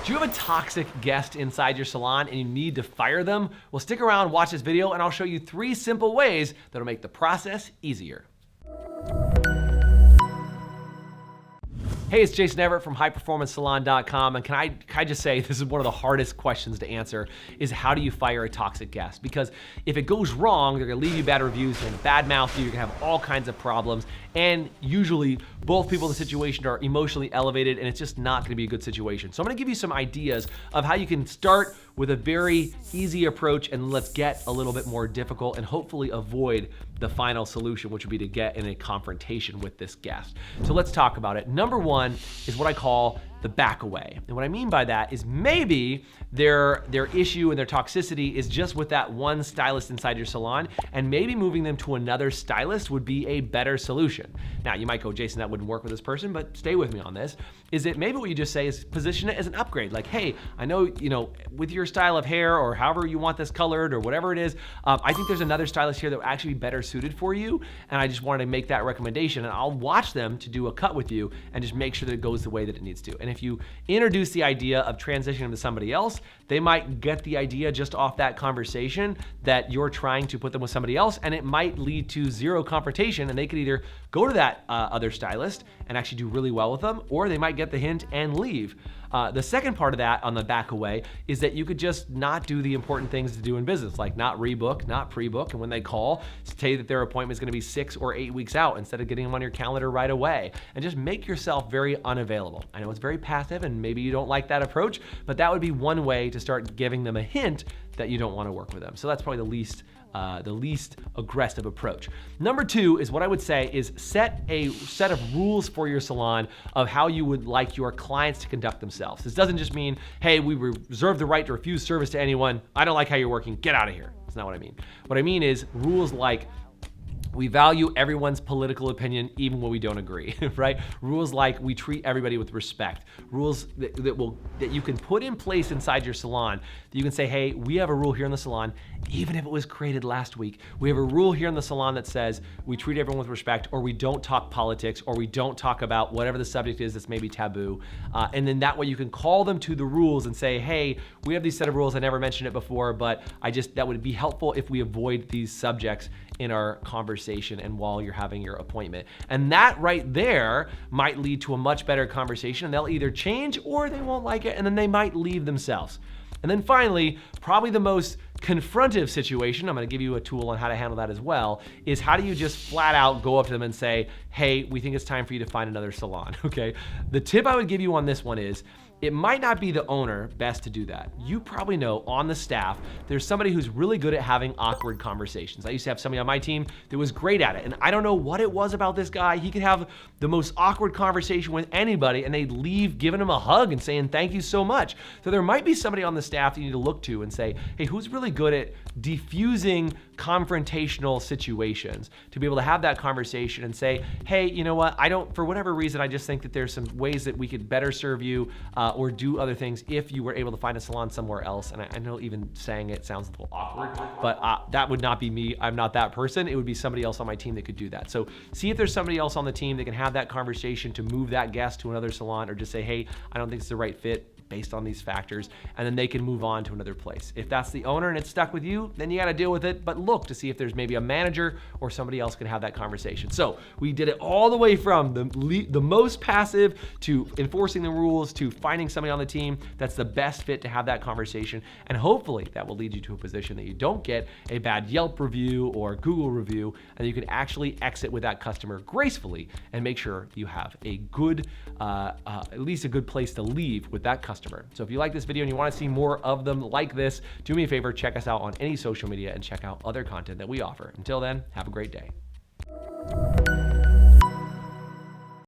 Do you have a toxic guest inside your salon and you need to fire them? Well, stick around, watch this video, and I'll show you 3 simple ways that'll make the process easier. Hey, it's Jason Everett from highperformancesalon.com, and can I just say this is one of the hardest questions to answer is how do you fire a toxic guest? Because if it goes wrong, they're gonna leave you bad reviews, they're gonna badmouth you, you're gonna have all kinds of problems, and usually both people in the situation are emotionally elevated and it's just not gonna be a good situation. So I'm gonna give you some ideas of how you can start with a very easy approach and let's get a little bit more difficult and hopefully avoid the final solution, which would be to get in a confrontation with this guest. So let's talk about it. Number 1 is what I call the back away. And what I mean by that is maybe their issue and their toxicity is just with that one stylist inside your salon, and maybe moving them to another stylist would be a better solution. Now you might go, Jason, that wouldn't work with this person, but stay with me on this. Is it maybe what you just say is position it as an upgrade? Like, hey, I know, with your style of hair or however you want this colored or whatever it is, I think there's another stylist here that would actually be better suited for you. And I just wanted to make that recommendation, and I'll watch them to do a cut with you and just make sure that it goes the way that it needs to. And if you introduce the idea of transitioning them to somebody else, they might get the idea just off that conversation that you're trying to put them with somebody else, and it might lead to 0 confrontation, and they could either go to that other stylist and actually do really well with them, or they might get the hint and leave. The second part of that on the back away is that you could just not do the important things to do in business, like not rebook, not pre-book, and when they call, say that their appointment is gonna be 6 or 8 weeks out instead of getting them on your calendar right away, and just make yourself very unavailable. I know it's very passive and maybe you don't like that approach, but that would be one way to start giving them a hint that you don't wanna work with them. So that's probably the least aggressive approach. Number 2 is what I would say is set a set of rules for your salon of how you would like your clients to conduct themselves. This doesn't just mean, hey, we reserve the right to refuse service to anyone. I don't like how you're working. Get out of here. That's not what I mean. What I mean is rules like, we value everyone's political opinion even when we don't agree, right? Rules like we treat everybody with respect. Rules that you can put in place inside your salon that you can say, hey, we have a rule here in the salon, even if it was created last week. We have a rule here in the salon that says we treat everyone with respect, or we don't talk politics, or we don't talk about whatever the subject is that's maybe taboo. And then that way you can call them to the rules and say, hey, we have these set of rules. I never mentioned it before, but that would be helpful if we avoid these subjects in our conversation and while you're having your appointment. And that right there might lead to a much better conversation. They'll either change or they won't like it, and then they might leave themselves. And then finally, probably the most confrontive situation, I'm gonna give you a tool on how to handle that as well, is how do you just flat out go up to them and say, hey, we think it's time for you to find another salon, okay? The tip I would give you on this one is, it might not be the owner best to do that. You probably know on the staff, there's somebody who's really good at having awkward conversations. I used to have somebody on my team that was great at it, and I don't know what it was about this guy. He could have the most awkward conversation with anybody and they'd leave giving him a hug and saying, thank you so much. So there might be somebody on the staff that you need to look to and say, hey, who's really good at diffusing confrontational situations to be able to have that conversation and say, hey, you know what, for whatever reason, I just think that there's some ways that we could better serve you or do other things if you were able to find a salon somewhere else. And I know even saying it sounds a little awkward, but that would not be me. I'm not that person. It would be somebody else on my team that could do that. So see if there's somebody else on the team that can have that conversation to move that guest to another salon, or just say, hey, I don't think it's the right fit based on these factors, and then they can move on to another place. If that's the owner and it's stuck with you, then you gotta deal with it, but look to see if there's maybe a manager or somebody else can have that conversation. So we did it all the way from the most passive to enforcing the rules to finding somebody on the team that's the best fit to have that conversation, and hopefully that will lead you to a position that you don't get a bad Yelp review or Google review, and you can actually exit with that customer gracefully and make sure you have a good, at least a good place to leave with that customer. So if you like this video and you want to see more of them like this, do me a favor, check us out on any social media and check out other content that we offer. Until then, have a great day.